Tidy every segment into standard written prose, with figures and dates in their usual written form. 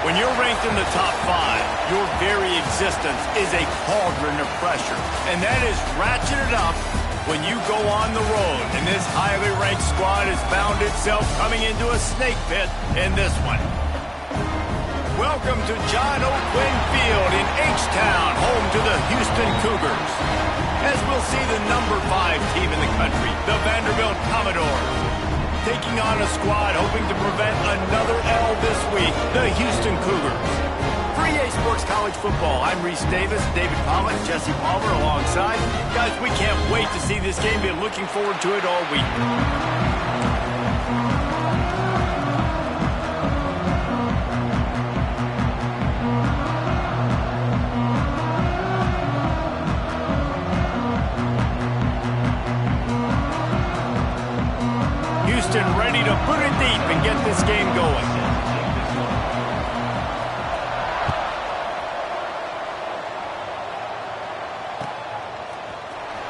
When you're ranked in the top 5, your very existence is a cauldron of pressure. And that is ratcheted up when you go on the road. And this highly ranked squad has found itself coming into a snake pit in this one. Welcome to John O. Quinn Field in H-Town, home to the Houston Cougars. As we'll see the number 5 team in the country, the Vanderbilt Commodores, taking on a squad hoping to prevent another L this week, the Houston Cougars. For EA Sports College Football, I'm Reese Davis, David Pollock, Jesse Palmer alongside. Guys, we can't wait to see this game. Been looking forward to it all week. Ready to put it deep and get this game going.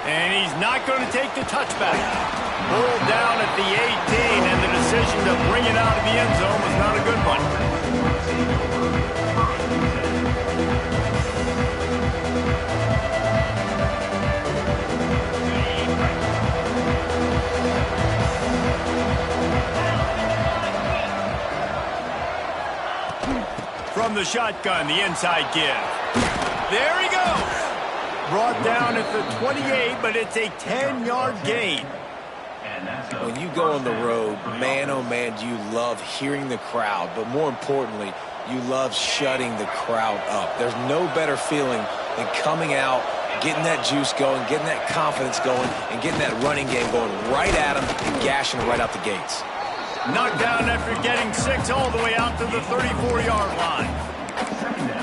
And he's not going to take the touchback. Pulled down at the 18, and the decision to bring it out of the end zone was not a good one. From the shotgun, the inside give. There he goes. Brought down at the 28, but it's a 10-yard gain. When you go on the road, man, oh man, do you love hearing the crowd. But more importantly, you love shutting the crowd up. There's no better feeling than coming out, getting that juice going, getting that confidence going, and getting that running game going right at them and gashing it right out the gates. Knocked down after getting 6 all the way out to the 34-yard line.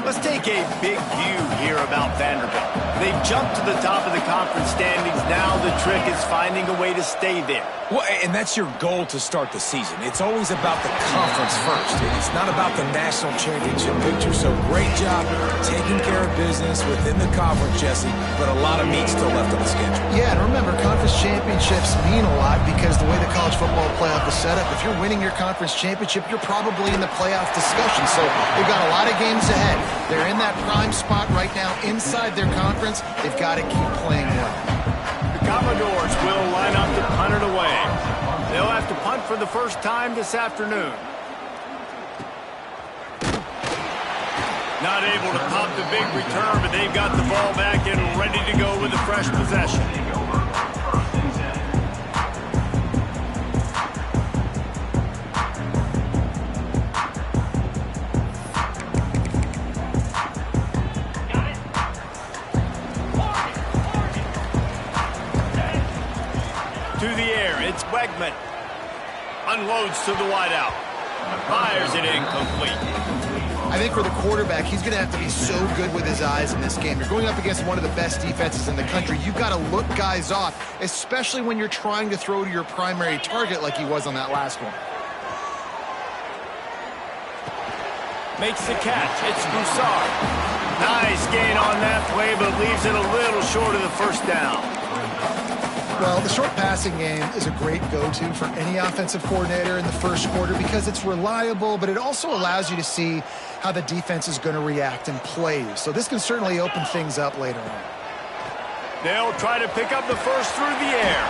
Let's take a big view here about Vanderbilt. They've jumped to the top of the conference standings. Now the trick is finding a way to stay there. Well, and that's your goal to start the season. It's always about the conference first. It's not about the national championship picture. So great job taking care of business within the conference, Jesse, but a lot of meat still left on the schedule. Yeah, and remember, conference championships mean a lot because the way the college football playoff is set up, if you're winning your conference championship, you're probably in the playoff discussion. So they've got a lot of games ahead. They're in that prime spot right now inside their conference. They've got to keep playing well. The Commodores will line up to punt it away. They'll have to punt for the first time this afternoon. Not able to pop the big return, but they've got the ball back and ready to go with a fresh possession. To the air, it's Wegman. Unloads to the wideout. Fires it incomplete. I think for the quarterback, he's going to have to be so good with his eyes in this game. You're going up against one of the best defenses in the country. You've got to look guys off, especially when you're trying to throw to your primary target like he was on that last one. Makes the catch. It's Broussard. Nice gain on that play, but leaves it a little short of the first down. Well, the short passing game is a great go-to for any offensive coordinator in the first quarter because it's reliable, but it also allows you to see how the defense is going to react and play. So this can certainly open things up later on. They'll try to pick up the first through the air.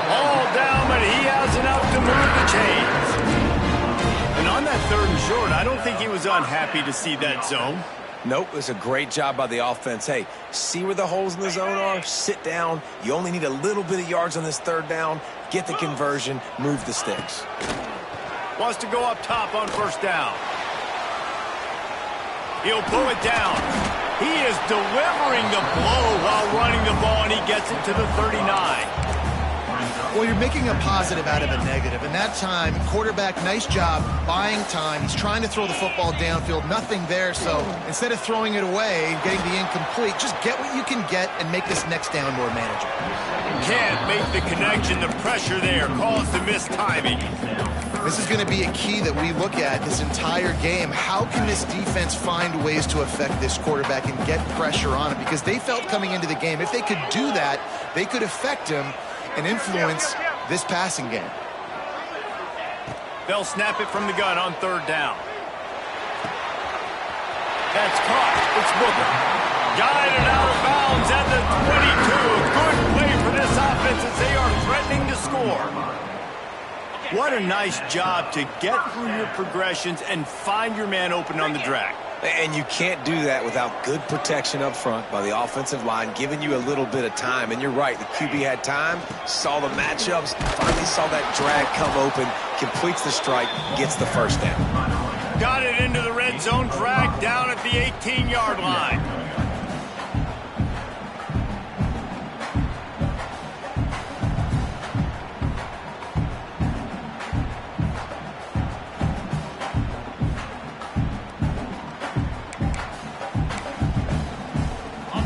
All down, but he has enough to move the chains. And on that 3rd and short, I don't think he was unhappy to see that zone. Nope, it's a great job by the offense. Hey, see where the holes in the zone are, sit down. You only need a little bit of yards on this 3rd down. Get the conversion, move the sticks. Wants to go up top on first down. He'll pull it down. He is delivering the blow while running the ball, and he gets it to the 39. Well, you're making a positive out of a negative, and that time, quarterback, nice job buying time. He's trying to throw the football downfield, nothing there, so instead of throwing it away, getting the incomplete, just get what you can get and make this next down more manageable. Can't make the connection. The pressure there caused the missed timing. This is going to be a key that we look at this entire game. How can this defense find ways to affect this quarterback and get pressure on him? Because they felt coming into the game, if they could do that, they could affect him and influence this passing game. They'll snap it from the gun on 3rd down. That's caught. It's Booker. Guided out of bounds at the 22. Good play for this offense as they are threatening to score. What a nice job to get through your progressions and find your man open on the drag. And you can't do that without good protection up front by the offensive line, giving you a little bit of time. And you're right, the QB had time, saw the matchups, finally saw that drag come open, completes the strike, gets the first down. Got it into the red zone, drag down at the 18-yard line.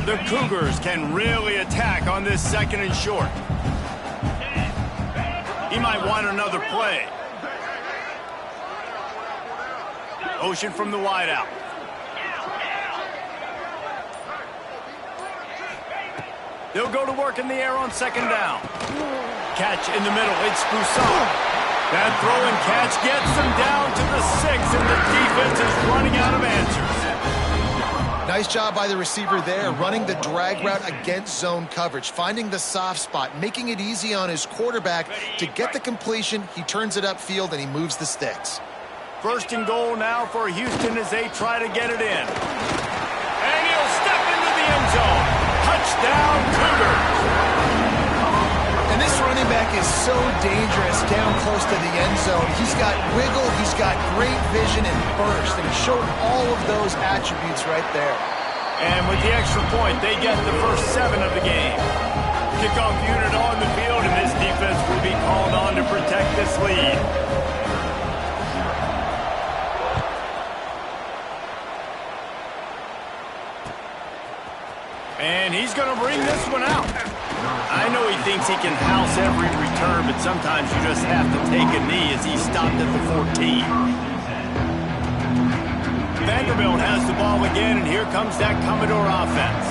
The Cougars can really attack on this second and short. He might want another play. Motion from the wideout. They'll go to work in the air on second down. Catch in the middle. It's Broussard. That throw and catch gets them down to the 6, and the defense is running out of answers. Nice job by the receiver there, running the drag route against zone coverage, finding the soft spot, making it easy on his quarterback to get the completion. He turns it upfield, and he moves the sticks. First and goal now for Houston as they try to get it in. And he'll step into the end zone. Touchdown, Cougars. And this running back is so dangerous down close to the end zone. He's got wiggle, he's got great vision and burst, and he showed all of those attributes right there. And with the extra point, they get the first 7 of the game. Kickoff unit on the field, and this defense will be called on to protect this lead. And he's going to bring this one out. I know he thinks he can house every return, but sometimes you just have to take a knee as he stopped at the 14. Vanderbilt has the ball again, and here comes that Commodore offense.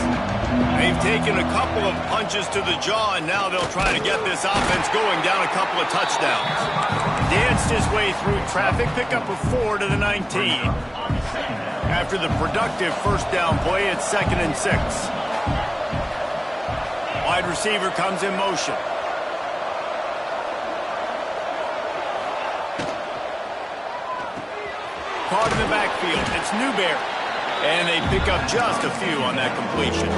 They've taken a couple of punches to the jaw, and now they'll try to get this offense going down a couple of touchdowns. Danced his way through traffic, pick up a 4 to the 19. After the productive first down play, it's 2nd and 6. Wide receiver comes in motion. Caught in the backfield. It's Newberry. And they pick up just a few on that completion.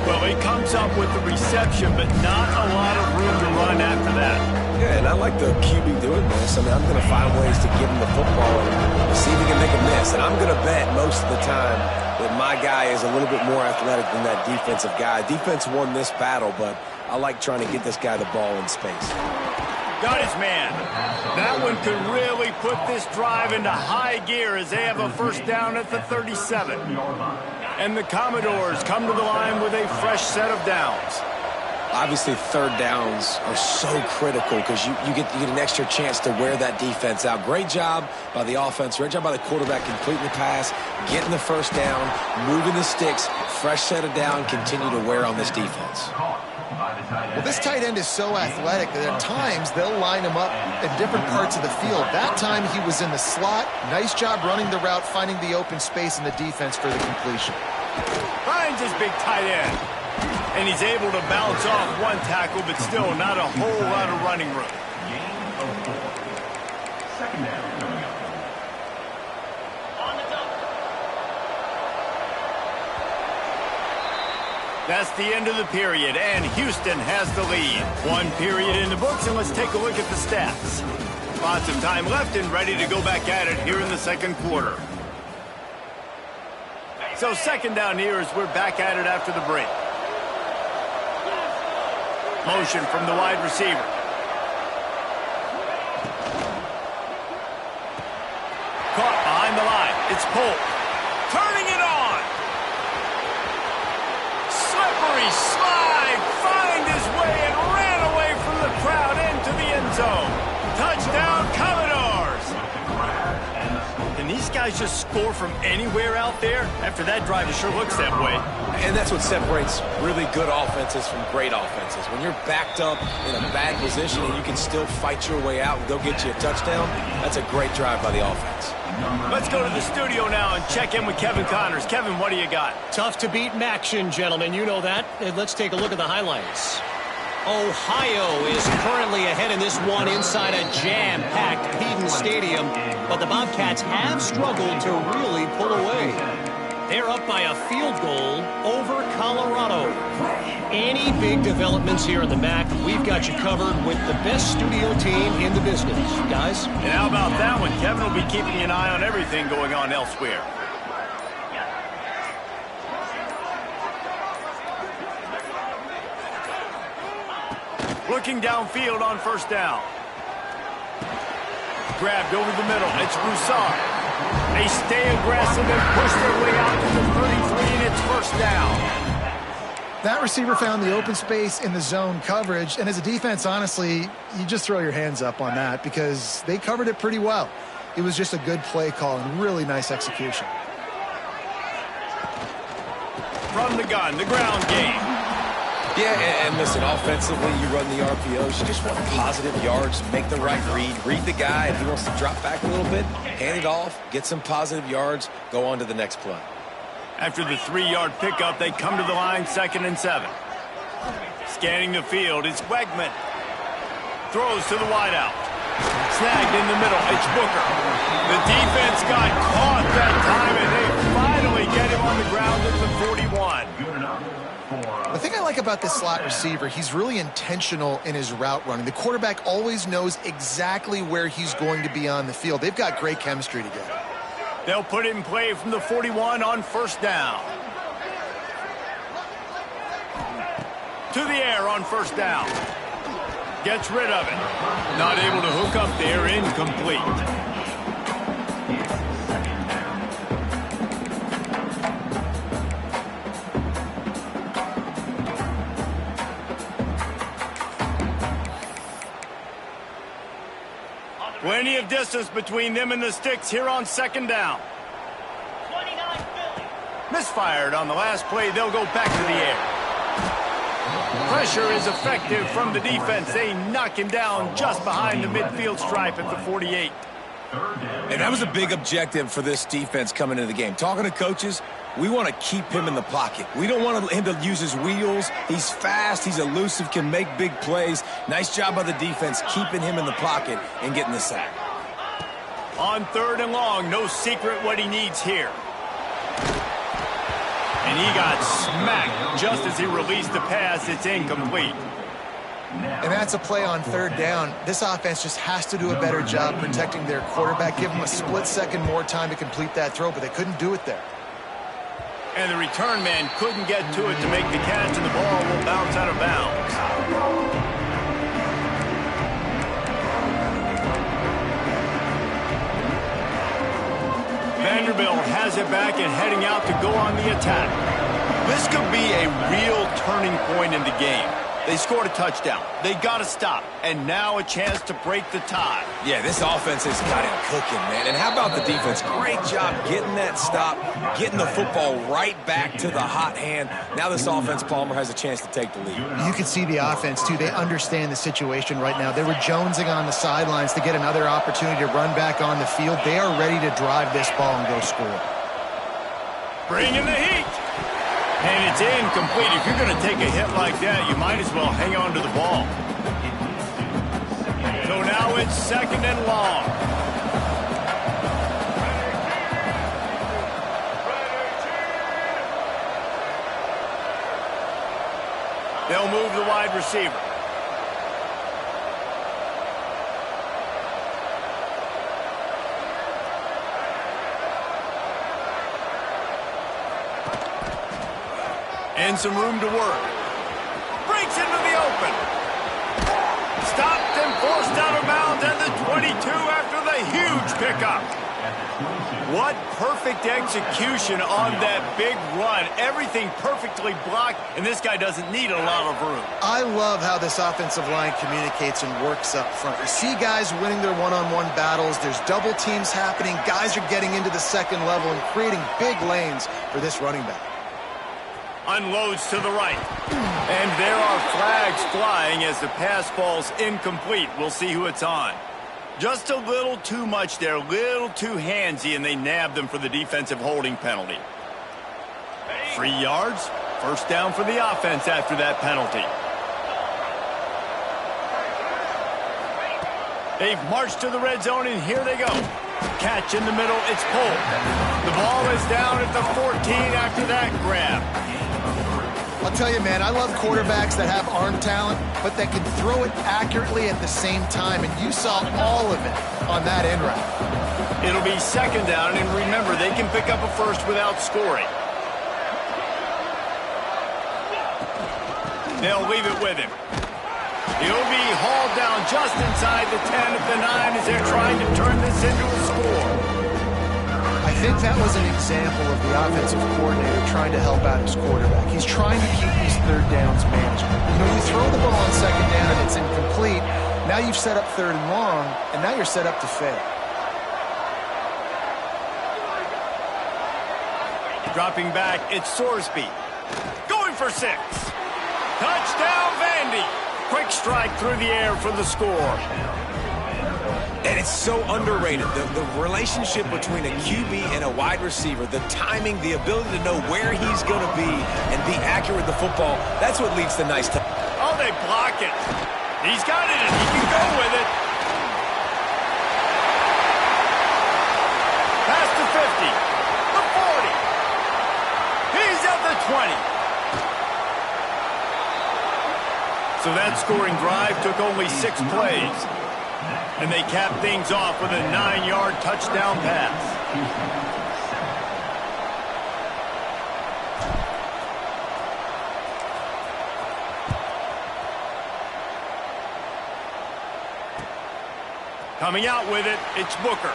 Well, he comes up with the reception, but not a lot of room to run after that. Yeah, and I like the QB doing this. I mean, I'm going to find ways to give him the football and see if he can make a miss. And I'm going to bet most of the time that my guy is a little bit more athletic than that defensive guy. Defense won this battle, but I like trying to get this guy the ball in space. Got his man. That one could really put this drive into high gear as they have a first down at the 37. And the Commodores come to the line with a fresh set of downs. Obviously, third downs are so critical because you get an extra chance to wear that defense out. Great job by the offense. Great job by the quarterback completing the pass, getting the first down, moving the sticks, fresh set of down, continue to wear on this defense. Well, this tight end is so athletic that at times they'll line him up in different parts of the field. That time he was in the slot. Nice job running the route, finding the open space in the defense for the completion. Finds his big tight end. And he's able to bounce off one tackle, but still not a whole lot of running room. Second down. That's the end of the period, and Houston has the lead. 1 period in the books, and let's take a look at the stats. Lots of time left and ready to go back at it here in the second quarter. So second down here as we're back at it after the break. Motion from the wide receiver. Caught behind the line. It's Polk. Turning it on. Slippery slide. Find his way and ran away from the crowd into the end zone. Touchdown, Commodores. And these these guys just score from anywhere out there? After that drive, it sure looks that way. And that's what separates really good offenses from great offenses. When you're backed up in a bad position and you can still fight your way out and go get you a touchdown, that's a great drive by the offense. Let's go to the studio now and check in with Kevin Connors. Kevin, what do you got? Tough to beat Maction, gentlemen. You know that. And let's take a look at the highlights. Ohio is currently ahead in this one inside a jam-packed Eden Stadium, but the Bobcats have struggled to really pull away. They're up by a field goal over Colorado. Any big developments here in the MAC, we've got you covered with the best studio team in the business. Guys? And how about that one? Kevin will be keeping an eye on everything going on elsewhere. Looking downfield on first down. Grabbed over the middle. It's Broussard. They stay aggressive and push their way out to the 33, and it's first down. That receiver found the open space in the zone coverage, and as a defense, honestly, you just throw your hands up on that because they covered it pretty well. It was just a good play call and really nice execution. From the gun, the ground game. Yeah, and listen, offensively, you run the RPOs. You just want positive yards, make the right read the guy. If he wants to drop back a little bit, hand it off, get some positive yards, go on to the next play. After the 3-yard pickup, they come to the line, 2nd and 7. Scanning the field, it's Wegman. Throws to the wideout. Snagged in the middle, it's Booker. The defense got caught that time, and they finally get him on the ground at the 41. The thing I like about this slot receiver, he's really intentional in his route running. The quarterback always knows exactly where he's going to be on the field. They've got great chemistry together. They'll put it in play from the 41 on first down. To the air on first down. Gets rid of it. Not able to hook up there, incomplete. Plenty of distance between them and the sticks here on 2nd down. Misfired on the last play. They'll go back to the air. Pressure is effective from the defense. They knock him down just behind the midfield stripe at the 48. And that was a big objective for this defense coming into the game. Talking to coaches, we want to keep him in the pocket. We don't want him to use his wheels. He's fast. He's elusive, can make big plays. Nice job by the defense keeping him in the pocket and getting the sack. On 3rd and long, no secret what he needs here. And he got smacked just as he released the pass. It's incomplete. And that's a play on 3rd down. This offense just has to do a better job protecting their quarterback. Give him a split second more time to complete that throw, but they couldn't do it there. And the return man couldn't get to it to make the catch, and the ball will bounce out of bounds. Vanderbilt has it back and heading out to go on the attack. This could be a real turning point in the game. They scored a touchdown. They got to stop. And now a chance to break the tie. Yeah, this offense has got it cooking, man. And how about the defense? Great job getting that stop, getting the football right back to the hot hand. Now this offense, Palmer, has a chance to take the lead. You can see the offense, too. They understand the situation right now. They were jonesing on the sidelines to get another opportunity to run back on the field. They are ready to drive this ball and go score. Bring in the heat. And it's incomplete. If you're going to take a hit like that, you might as well hang on to the ball. So now it's 2nd and long. They'll move the wide receiver. And some room to work. Breaks into the open. Stopped and forced out of bounds at the 22 after the huge pickup. What perfect execution on that big run. Everything perfectly blocked, and this guy doesn't need a lot of room. I love how this offensive line communicates and works up front. You see guys winning their one-on-one battles. There's double teams happening. Guys are getting into the second level and creating big lanes for this running back. Unloads to the right. And there are flags flying as the pass falls incomplete. We'll see who it's on. Just a little too much there, a little too handsy, and they nabbed them for the defensive holding penalty. 3 yards, first down for the offense after that penalty. They've marched to the red zone, and here they go. Catch in the middle, it's pulled. The ball is down at the 14 after that grab. I'll tell you, man, I love quarterbacks that have arm talent, but that can throw it accurately at the same time, and you saw all of it on that end route. It'll be second down, and remember, they can pick up a first without scoring. They'll leave it with him. He'll be hauled down just inside the 10 at the 9 as they're trying to turn this into a score. I think that was an example of the offensive coordinator trying to help out his quarterback. He's trying to keep these third downs manageable. You know, you throw the ball on second down and it's incomplete. Now you've set up third and long, and now you're set up to fail. Dropping back, it's Sorsby. Going for 6. Touchdown, Vandy. Quick strike through the air for the score. And it's so underrated, the relationship between a QB and a wide receiver, the timing, the ability to know where he's going to be and be accurate with the football, that's what leads to nice time. Oh, they block it. He's got it, and he can go with it. Past the 50, the 40. He's at the 20. So that scoring drive took only 6 plays. And they cap things off with a 9-yard touchdown pass. Coming out with it, it's Booker.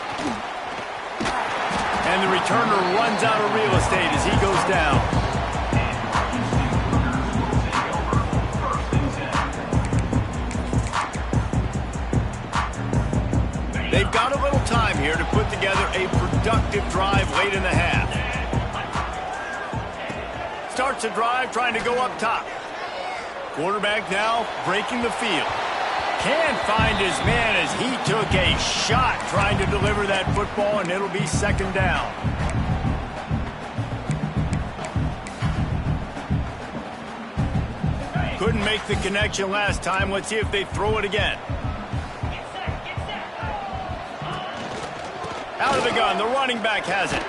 And the returner runs out of real estate as he goes down. They've got a little time here to put together a productive drive late in the half. Starts a drive trying to go up top. Quarterback now breaking the field. Can't find his man as he took a shot trying to deliver that football, and it'll be second down. Couldn't make the connection last time. Let's see if they throw it again. Out of the gun, the running back has it.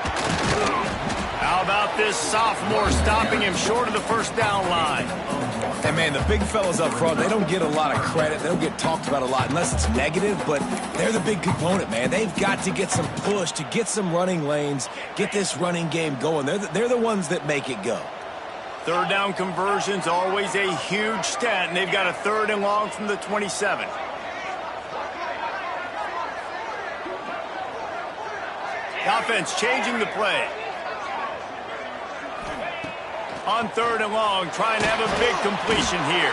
How about this sophomore stopping him short of the first down line? And, man, the big fellas up front, they don't get a lot of credit. They don't get talked about a lot unless it's negative, but they're the big component, man. They've got to get some push, to get some running lanes, get this running game going. They're the ones that make it go. Third down conversion's always a huge stat, and they've got a 3rd and long from the 27. Offense changing the play. On 3rd and long, trying to have a big completion here.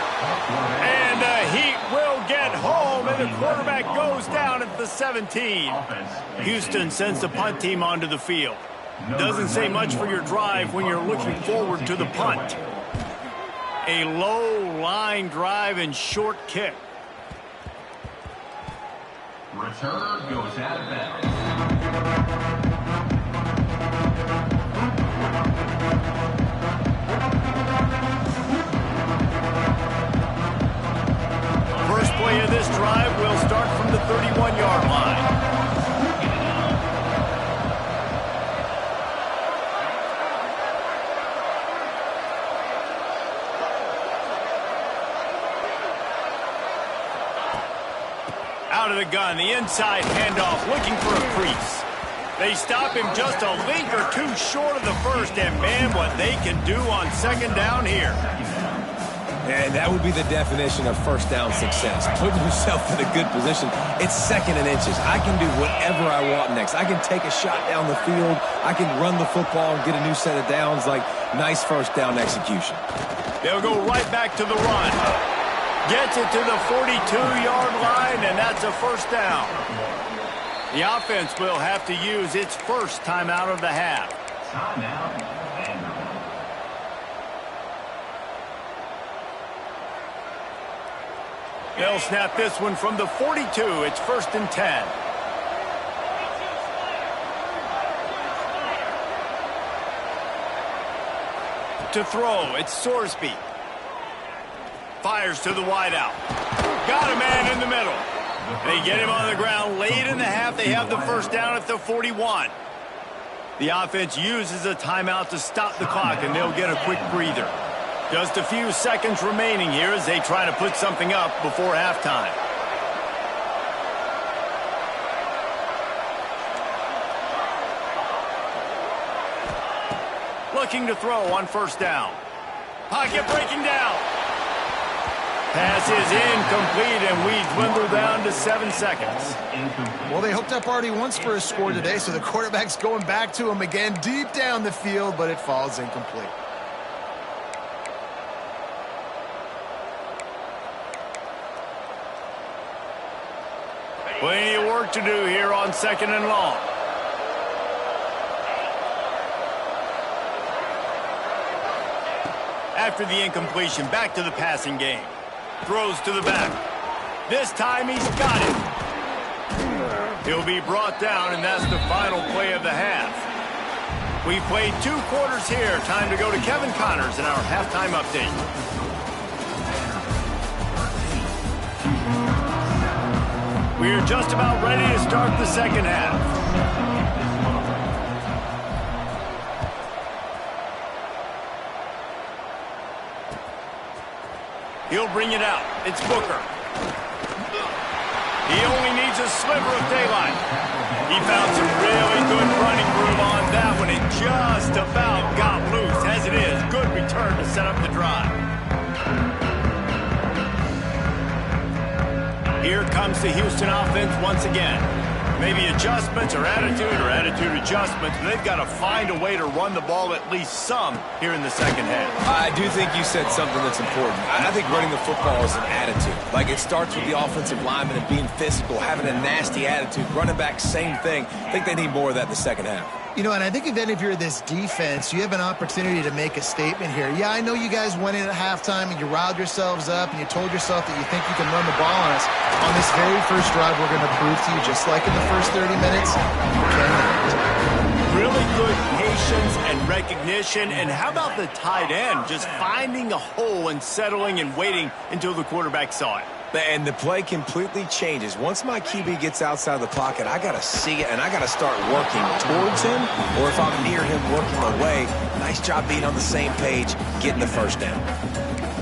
And Heat will get home, and the quarterback goes down at the 17. Houston sends the punt team onto the field. Doesn't say much for your drive when you're looking forward to the punt. A low line drive and short kick. Return goes out of bounds. First play of this drive will start from the 31-yard line. Out of the gun, the inside handoff, looking for a crease. They stop him just a link or two short of the first, and man, what they can do on second down here. And that would be the definition of first down success. Putting yourself in a good position. It's second and inches. I can do whatever I want next. I can take a shot down the field. I can run the football and get a new set of downs. Like, nice first down execution. They'll go right back to the run. Gets it to the 42-yard line, and that's a first down. The offense will have to use its first timeout of the half. Timeout, Vanderbilt. They'll snap this one from the 42. It's 1st and 10. To throw, it's Sorsby. Fires to the wideout. Got a man in the middle. They get him on the ground late in the half. They have the first down at the 41. The offense uses a timeout to stop the clock, and they'll get a quick breather. Just a few seconds remaining here as they try to put something up before halftime. Looking to throw on first down. Pocket breaking down. Pass is incomplete, and we dwindle down to 7 seconds. Well, they hooked up already once for a score today, so the quarterback's going back to him again deep down the field, but it falls incomplete. Plenty of work to do here on 2nd and long. After the incompletion, back to the passing game. Throws to the back. This time he's got it. He'll be brought down, and that's the final play of the half. We've played 2 quarters here. Time to go to Kevin Connors in our halftime update. We're just about ready to start the second half. He'll bring it out. It's Booker. He only needs a sliver of daylight. He found some really good running room on that one. It just about got loose. As it is, good return to set up the drive. Here comes the Houston offense once again. Maybe adjustments or attitude adjustments, but they've got to find a way to run the ball at least some here in the second half. I do think you said something that's important. I think running the football is an attitude. Like, it starts with the offensive lineman and being physical, having a nasty attitude. Running back, same thing. I think they need more of that in the second half. You know, and I think then if you're this defense, you have an opportunity to make a statement here. Yeah, I know you guys went in at halftime and you riled yourselves up and you told yourself that you think you can run the ball on us. On this very first drive, we're going to prove to you, just like in the first 30 minutes, you cannot. Really good patience and recognition. And how about the tight end just finding a hole and settling and waiting until the quarterback saw it? And the play completely changes. Once my QB gets outside of the pocket, I got to see it, and I got to start working towards him, or if I'm near him, working away. Nice job being on the same page, getting the first down.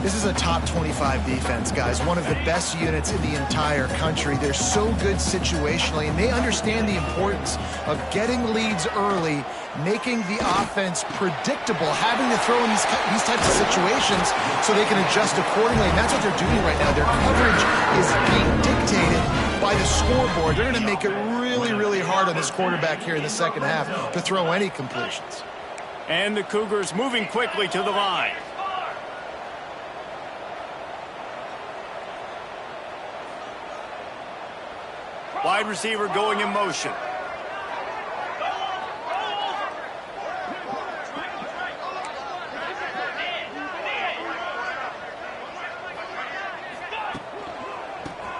This is a top 25 defense, guys. One of the best units in the entire country. They're so good situationally, and they understand the importance of getting leads early, making the offense predictable, having to throw in these types of situations so they can adjust accordingly. And that's what they're doing right now. Their coverage is being dictated by the scoreboard. They're going to make it really, really hard on this quarterback here in the second half to throw any completions. And the Cougars moving quickly to the line. Wide receiver going in motion.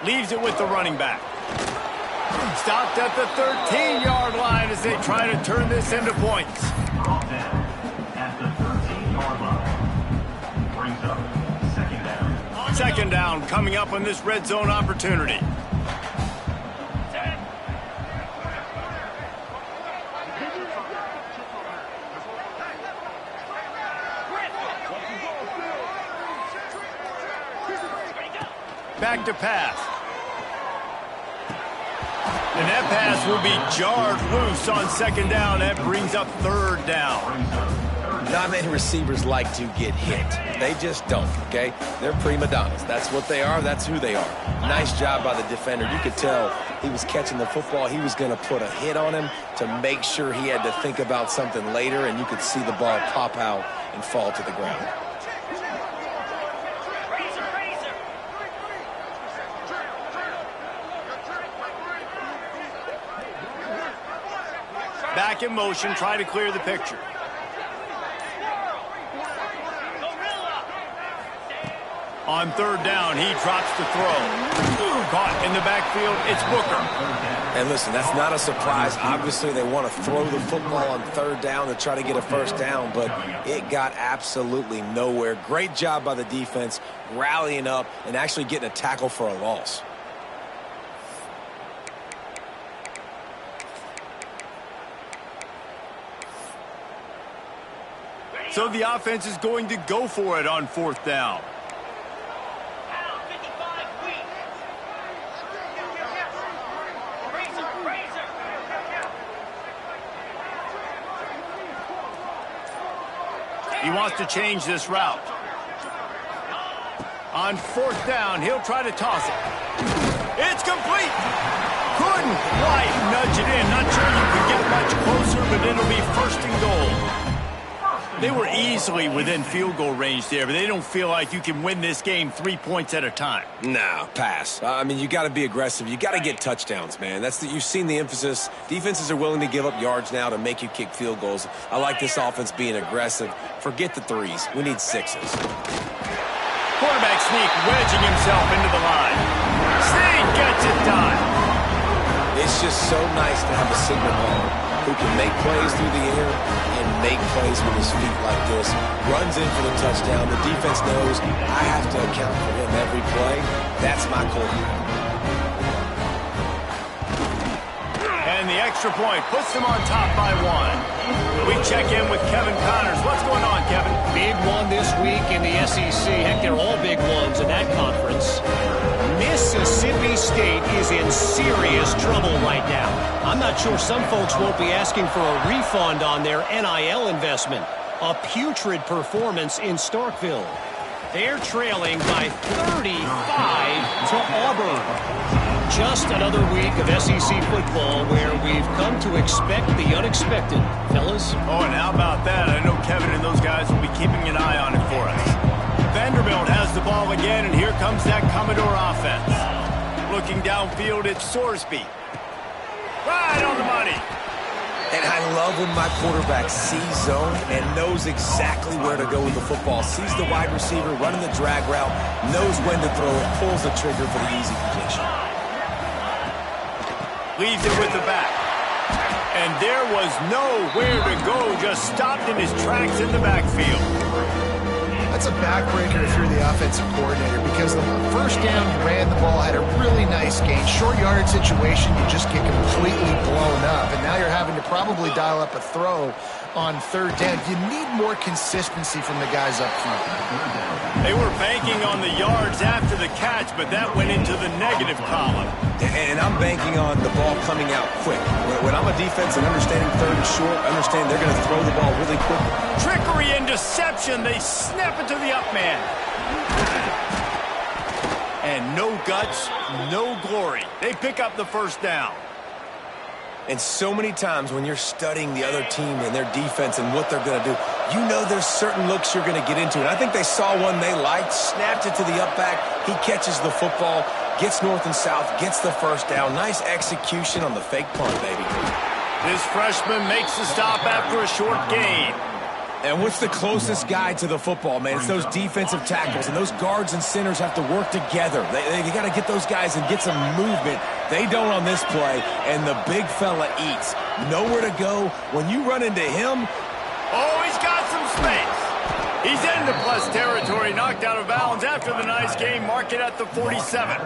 Leaves it with the running back. Stopped at the 13-yard line as they try to turn this into points. Brought down at the 13-yard line. Brings up second down. Second down coming up on this red zone opportunity. Back to pass. And that pass will be jarred loose on second down. That brings up third down. Not many receivers like to get hit. They just don't, okay? They're prima donnas. That's what they are. That's who they are. Nice job by the defender. You could tell he was catching the football. He was going to put a hit on him to make sure he had to think about something later, and you could see the ball pop out and fall to the ground. Back in motion, try to clear the picture. On third down, he drops the throw. Caught in the backfield, it's Booker. And listen, that's not a surprise. Obviously, they want to throw the football on third down to try to get a first down, but it got absolutely nowhere. Great job by the defense, rallying up and actually getting a tackle for a loss. So the offense is going to go for it on fourth down. He wants to change this route. On fourth down, he'll try to toss it. It's complete. Couldn't quite nudge it in. Not sure you could get much closer, but it'll be first and goal. They were easily within field goal range there, but they don't feel like you can win this game 3 points at a time. No, pass. I mean, you got to be aggressive. You got to get touchdowns, man. You've seen the emphasis. Defenses are willing to give up yards now to make you kick field goals. I like this offense being aggressive. Forget the threes. We need sixes. Quarterback sneak, wedging himself into the line. Sneak gets it done. It's just so nice to have a signal baller who can make plays through the air and make plays with his feet like this. Runs in for the touchdown. The defense knows I have to account for him every play. That's my quarterback. And the extra point puts them on top by one. We check in with Kevin Connors. What's going on, Kevin? Big one this week in the SEC. Heck, they're all big ones in that conference. Mississippi State is in serious trouble right now. I'm not sure some folks won't be asking for a refund on their NIL investment. A putrid performance in Starkville. They're trailing by 35 to Auburn. Just another week of SEC football where we've come to expect the unexpected, fellas. Oh, and how about that? I know Kevin and those guys will be keeping an eye on it for us. Vanderbilt has the ball again, and here comes that Commodore offense. Looking downfield, it's Sorsby. Right on the money. And I love when my quarterback sees zone and knows exactly where to go with the football. Sees the wide receiver running the drag route, knows when to throw it, pulls the trigger for the easy position. Leaves it with the back. And there was nowhere to go, just stopped in his tracks in the backfield. That's a backbreaker if you're the offensive coordinator, because the first down you ran the ball, had a really nice gain. Short yardage situation, you just get completely blown up. And now you're having to probably dial up a throw on third down. You need more consistency from the guys up front. They were banking on the yards after the catch, but that went into the negative column. And I'm banking on the ball coming out quick. When I'm a defense and understanding third and short, understand they're going to throw the ball really quick. Trickery and deception. They snap it to the up man. And no guts, no glory. They pick up the first down. And so many times when you're studying the other team and their defense and what they're going to do, you know there's certain looks you're going to get into. And I think they saw one they liked, snapped it to the up back. He catches the football, gets north and south, gets the first down. Nice execution on the fake punt, baby. This freshman makes the stop after a short gain. And what's the closest guy to the football, man? It's those defensive tackles, and those guards and centers have to work together. They got to get those guys and get some movement. They don't on this play, and the big fella eats. Nowhere to go. When you run into him... Oh, he's got some space. He's into plus territory, knocked out of bounds after the nice game. Mark it at the 47.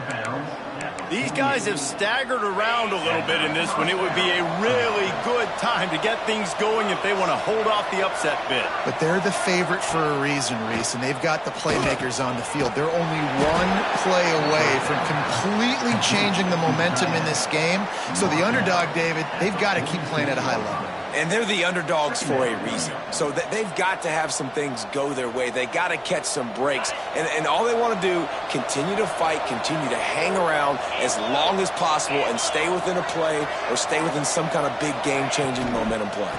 These guys have staggered around a little bit in this one. It would be a really good time to get things going if they want to hold off the upset bid. But they're the favorite for a reason, Reese, and they've got the playmakers on the field. They're only one play away from completely changing the momentum in this game. So the underdog, David, they've got to keep playing at a high level. And they're the underdogs for a reason. So they've got to have some things go their way. They got to catch some breaks. And all they want to do, continue to fight, continue to hang around as long as possible and stay within a play or stay within some kind of big game-changing momentum play.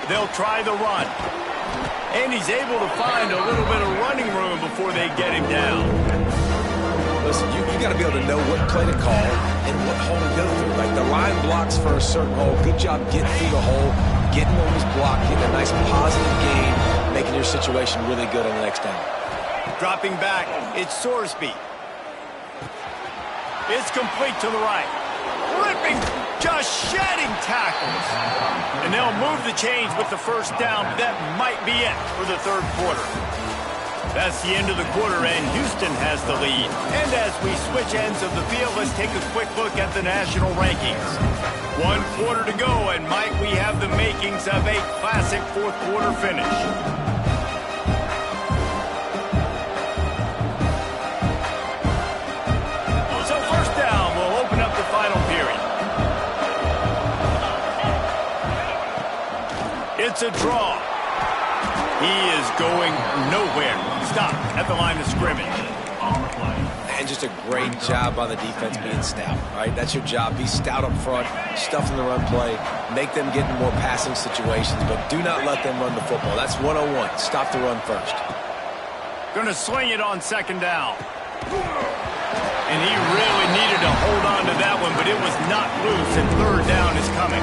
They'll try the run. And he's able to find a little bit of running room before they get him down. Listen, you got to be able to know what play to call and what hole to go through. Like the line blocks for a certain hole. Good job getting through the hole, getting on his block, getting a nice positive gain, making your situation really good on the next down. Dropping back, it's Sorsby. It's complete to the right. Ripping, just shedding tackles. And they'll move the chains with the first down. That might be it for the third quarter. That's the end of the quarter, and Houston has the lead. And as we switch ends of the field, let's take a quick look at the national rankings. 1 quarter to go, and Mike, we have the makings of a classic fourth quarter finish. So first down, we'll open up the final period. It's a draw. He is going nowhere. Stop at the line of scrimmage. And just a great job by the defense being stout, right? That's your job. Be stout up front, stuff in the run play, make them get in more passing situations, but do not let them run the football. That's 101. Stop the run first. Going to swing it on second down. And he really needed to hold on to that one, but it was not loose, and third down is coming.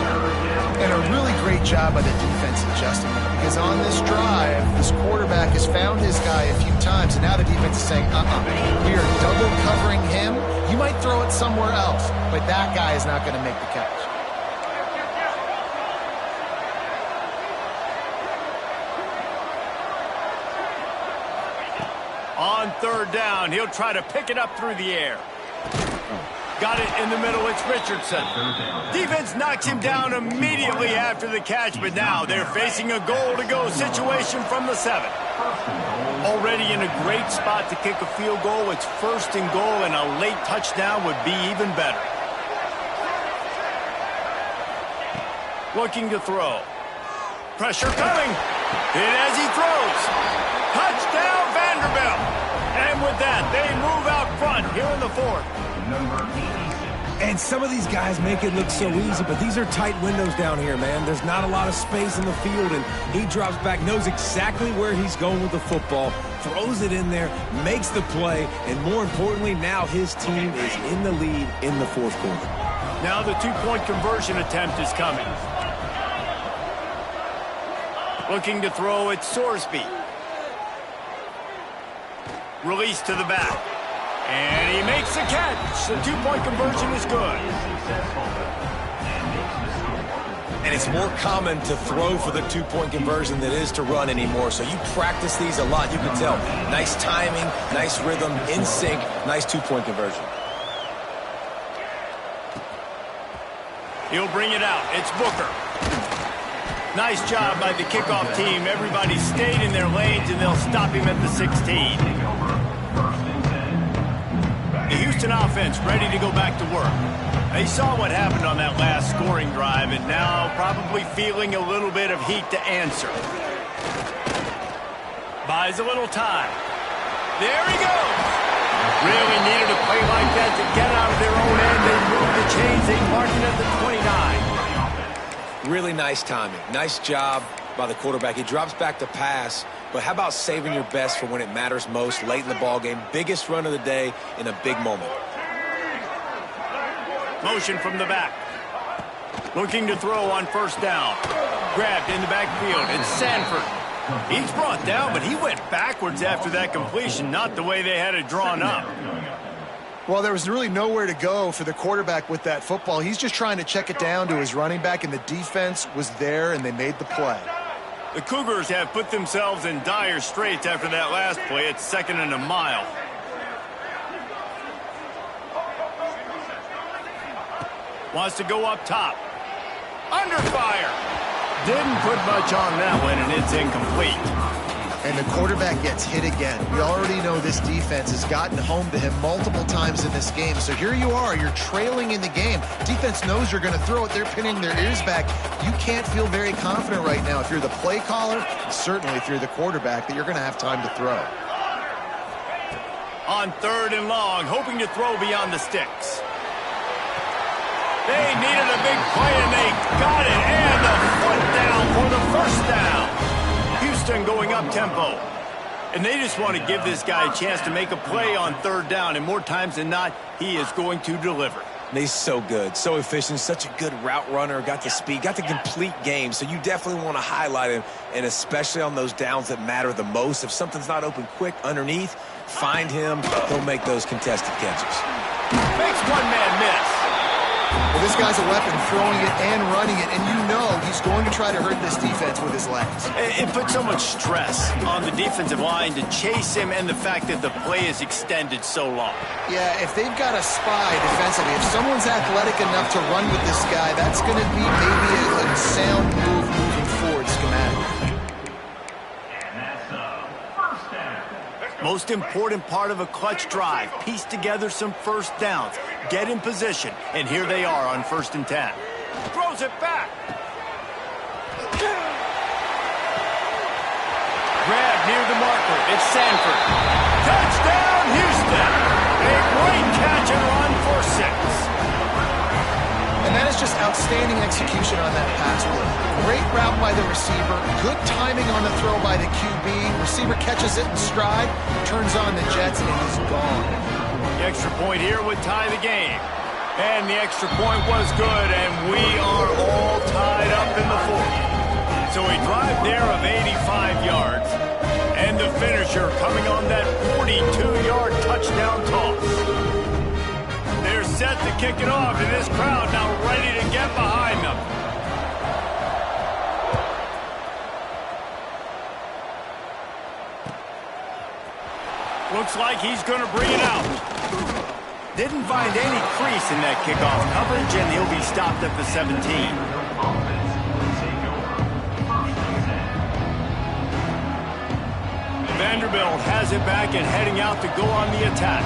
And a really great job by the defense adjusting that, because on this drive, this quarterback has found his guy a few times, and now the defense is saying, we are double covering him. You might throw it somewhere else, but that guy is not going to make the catch. On third down, he'll try to pick it up through the air. Got it in the middle, it's Richardson. Defense knocks him down immediately after the catch, but now they're facing a goal-to-go situation from the 7. Already in a great spot to kick a field goal. It's first and goal, and a late touchdown would be even better. Looking to throw. Pressure coming. Hit as he throws. Touchdown, Vanderbilt. And with that, they move out front here in the fourth. And some of these guys make it look so easy, but these are tight windows down here, man. There's not a lot of space in the field, and he drops back, knows exactly where he's going with the football, throws it in there, makes the play, and more importantly, now his team is in the lead in the fourth quarter. Now the two-point conversion attempt is coming. Looking to throw, it's Sorsby. Release to the back. And he makes the catch. The two-point conversion is good. And it's more common to throw for the two-point conversion than it is to run anymore. So you practice these a lot. You can tell. Nice timing, nice rhythm, in sync, nice two-point conversion. He'll bring it out. It's Booker. Nice job by the kickoff team. Everybody stayed in their lanes, and they'll stop him at the 16. The Houston offense ready to go back to work. They saw what happened on that last scoring drive, and now probably feeling a little bit of heat to answer. Buys a little time. There he goes. Really needed a play like that to get out of their own end. They move the chains. They mark it at the 29. Really nice timing. Nice job by the quarterback. He drops back to pass, but how about saving your best for when it matters most late in the ball game? Biggest run of the day in a big moment. Motion from the back. Looking to throw on first down. Grabbed in the backfield. It's Sanford. He's brought down, but he went backwards after that completion, not the way they had it drawn up. Well, there was really nowhere to go for the quarterback with that football. He's just trying to check it down to his running back, and the defense was there, and they made the play. The Cougars have put themselves in dire straits after that last play. It's 2nd and a mile. Wants to go up top. Under fire. Didn't put much on that one, and it's incomplete. And the quarterback gets hit again. We already know this defense has gotten home to him multiple times in this game. So here you are, you're trailing in the game. Defense knows you're going to throw it. They're pinning their ears back. You can't feel very confident right now if you're the play caller, and certainly if you're the quarterback, that you're going to have time to throw. On 3rd and long, hoping to throw beyond the sticks. They needed a big play, and they got it. And the foot down for the first down. Houston going up-tempo. And they just want to give this guy a chance to make a play on 3rd down. And more times than not, he is going to deliver. He's so good, so efficient, such a good route runner, got the speed, got the complete game. So you definitely want to highlight him, and especially on those downs that matter the most. If something's not open quick underneath, find him. He'll make those contested catches. Makes one man miss. Well, this guy's a weapon, throwing it and running it, and you know he's going to try to hurt this defense with his legs. It puts so much stress on the defensive line to chase him, and the fact that the play is extended so long. Yeah, if they've got a spy defensively, if someone's athletic enough to run with this guy, that's going to be maybe a sound move moving forward schematically. Most important part of a clutch drive, piece together some first downs, get in position, and here they are on 1st and 10. Throws it back. Grab near the marker. It's Sanford. Touchdown, Houston. A great catch and run for 6. And that is just outstanding execution on that pass play. Great route by the receiver, good timing on the throw by the QB. Receiver catches it in stride, turns on the jets, and he's gone. The extra point here would tie the game. And the extra point was good, and we are all tied up in the 4th. So a drive there of 85 yards. And the finisher coming on that 42-yard touchdown toss. They're set to kick it off, and this crowd now ready to get behind them. Looks like he's going to bring it out. Didn't find any crease in that kickoff coverage, and he'll be stopped at the 17. Vanderbilt has it back and heading out to go on the attack.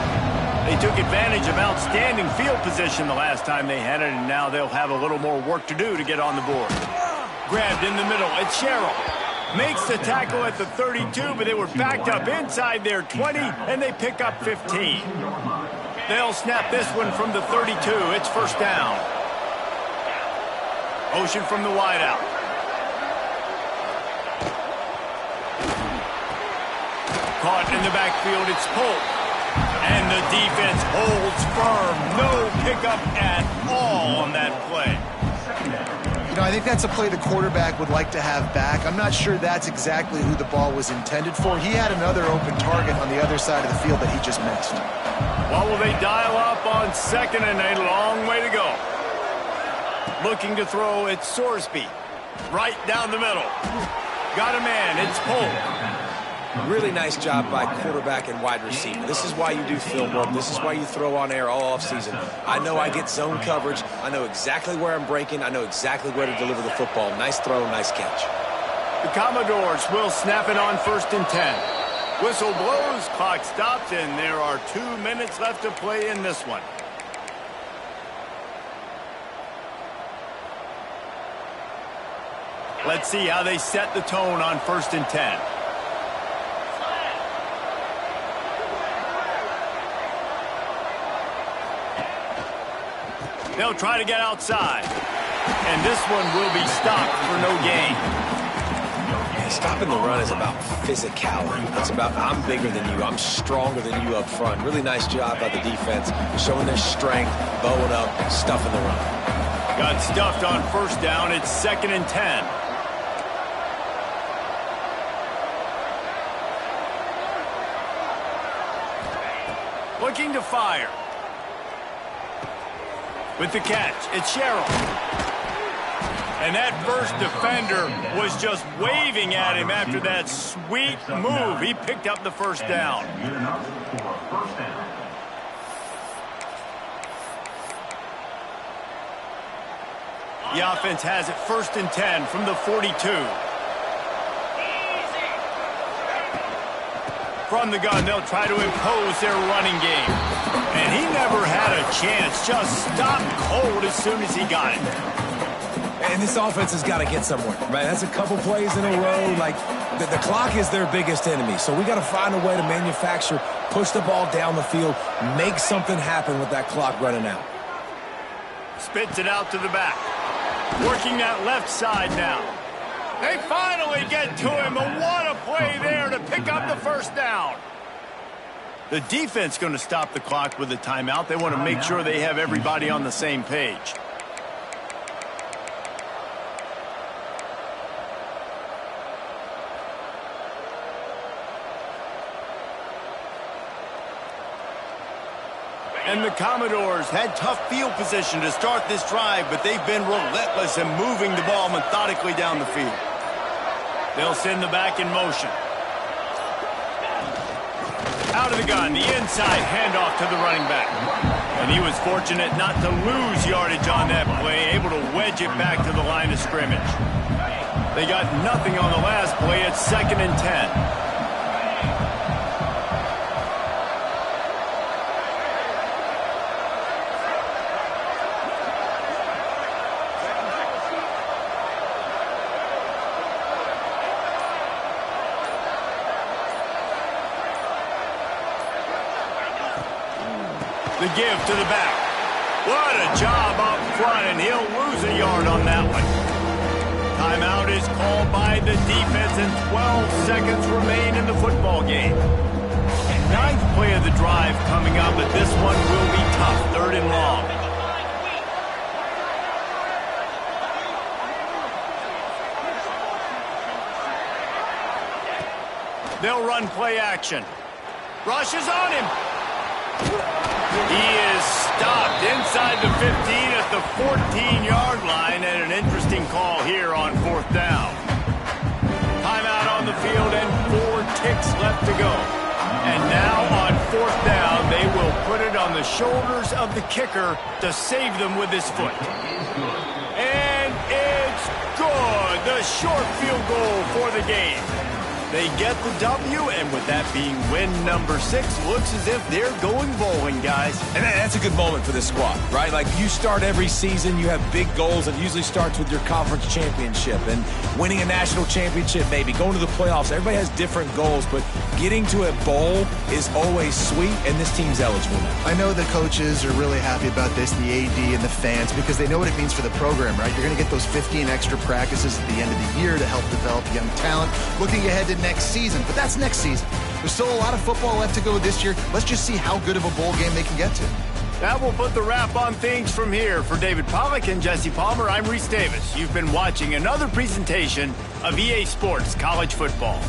They took advantage of outstanding field position the last time they had it, and now they'll have a little more work to do to get on the board. Grabbed in the middle. It's Sherrill. Makes the tackle at the 32, but they were backed up inside their 20, and they pick up 15. They'll snap this one from the 32. It's 1st down. Motion from the wideout. Caught in the backfield. It's Polk. And the defense holds firm. No pickup at all on that play. You know, I think that's a play the quarterback would like to have back. I'm not sure that's exactly who the ball was intended for. He had another open target on the other side of the field that he just missed. Well, will they dial up on 2nd and a long way to go? Looking to throw, it's Sorsby. Right down the middle. Got a man, it's Polk. Really nice job by quarterback and wide receiver. This is why you do film work. This is why you throw on air all offseason. I know I get zone coverage. I know exactly where I'm breaking. I know exactly where to deliver the football. Nice throw, nice catch. The Commodores will snap it on 1st and 10. Whistle blows, clock stops, and there are 2 minutes left to play in this one. Let's see how they set the tone on 1st and 10. They'll try to get outside. And this one will be stopped for no gain. Yeah, stopping the run is about physicality. It's about I'm bigger than you. I'm stronger than you up front. Really nice job by the defense, showing their strength, bowing up, stuffing the run. Got stuffed on 1st down. It's 2nd and 10. Looking to fire. With the catch, it's Sherrill. And that first defender was just waving at him after that sweet move. He picked up the 1st down. The offense has it 1st and 10 from the 42. From the gun, they'll try to impose their running game. And he never had a chance. Just stopped cold as soon as he got it. And this offense has got to get somewhere, right? That's a couple plays in a row. Like, the clock is their biggest enemy. So we got to find a way to manufacture, push the ball down the field, make something happen with that clock running out. Spits it out to the back. Working that left side now. They finally get to him, and what a play there to pick up the first down. The defense going to stop the clock with a timeout. They want to make sure they have everybody on the same page. And the Commodores had tough field position to start this drive, but they've been relentless in moving the ball methodically down the field. They'll send the back in motion. Out of the gun, the inside handoff to the running back. And he was fortunate not to lose yardage on that play, able to wedge it back to the line of scrimmage. They got nothing on the last play. It's 2nd and 10. The give to the back. What a job up front, and he'll lose a yard on that one. Timeout is called by the defense, and 12 seconds remain in the football game. 9th play of the drive coming up, but this one will be tough. 3rd and long. They'll run play action. Rush is on him. He is stopped inside the 15 at the 14-yard line, and an interesting call here on 4th down. Timeout on the field and 4 ticks left to go. And now on 4th down, they will put it on the shoulders of the kicker to save them with his foot. And it's good. The short field goal for the game. They get the W, and with that being win number 6, looks as if they're going bowling, guys. And that's a good moment for this squad, right? Like, you start every season, you have big goals. It usually starts with your conference championship and winning a national championship, maybe going to the playoffs. Everybody has different goals, but getting to a bowl is always sweet, and this team's eligible now. I know the coaches are really happy about this, the AD and the fans, because they know what it means for the program, right? You're going to get those 15 extra practices at the end of the year to help develop young talent. Looking ahead to next season, but that's next season. There's still a lot of football left to go this year. Let's just see how good of a bowl game they can get to. That will put the wrap on things from here. For David Pollack and Jesse Palmer, I'm Reese Davis. You've been watching another presentation of EA Sports College Football.